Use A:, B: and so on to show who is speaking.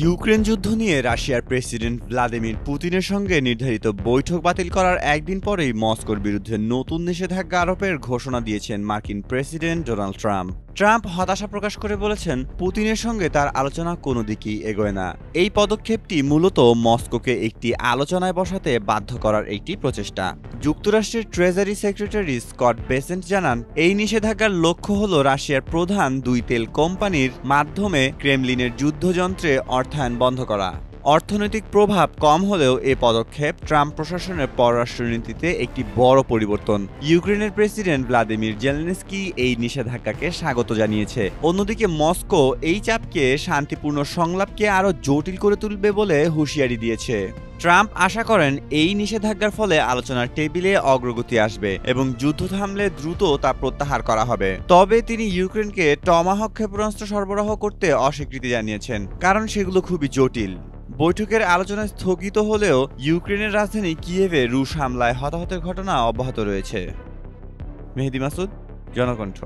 A: Ukraine যুদ্ধ নিয়ে রাশিয়ার প্রেসিডেন্ট ভ্লাদিমির পুতিনের সঙ্গে নির্ধারিত বৈঠক বাতিল করার একদিন পরেই মস্কোর বিরুদ্ধে নতুন নিষেধাজ্ঞা আরোপের ঘোষণা দিয়েছেন মার্কিন প্রেসিডেন্ট ডোনাল্ড ট্রাম্প। ট্রাম্প হতাশা প্রকাশ করে বলেছেন, পুতিনের সঙ্গে তার আলোচনা কোনো দিকেই এগোয় না। এই পদক্ষেপটি মূলত মস্কোকে একটি আলোচনায় বসাতে বাধ্য করার একটি প্রচেষ্টা। যুক্তরাষ্ট্রের ট্রেজারি সেক্রেটারি স্কট বেসেন্ট জানান, এই নিষেধাজ্ঞার লক্ষ্য হল রাশিয়ার প্রধান দুই তেল কোম্পানির মাধ্যমে ক্রেমলিনের যুদ্ধযন্ত্রে অর্থায়ন বন্ধ করা। অর্থনৈতিক প্রভাব কম হলেও এ পদক্ষেপ ট্রাম্প প্রশাসনের পররাষ্ট্রনীতিতে একটি বড় পরিবর্তন। ইউক্রেনের প্রেসিডেন্ট ভ্লাদিমির জেলেনস্কি এই নিষেধাজ্ঞাকে স্বাগত জানিয়েছে। অন্যদিকে মস্কো এই চাপকে শান্তিপূর্ণ সংলাপকে আরও জটিল করে তুলবে বলে হুঁশিয়ারি দিয়েছে। ট্রাম্প আশা করেন এই নিষেধাজ্ঞার ফলে আলোচনার টেবিলে অগ্রগতি আসবে এবং যুদ্ধ থামলে দ্রুত তা প্রত্যাহার করা হবে। তবে তিনি ইউক্রেনকে টমাহক ক্ষেপণাস্ত্র সরবরাহ করতে অস্বীকৃতি জানিয়েছেন, কারণ সেগুলো খুবই জটিল। বৈঠকের আলোচনা স্থগিত হলেও ইউক্রেনের রাজধানী কিয়েভে রুশ হামলায় হতাহতের ঘটনা অব্যাহত রয়েছে। মেহেদী মাসুদ, জনকণ্ঠ।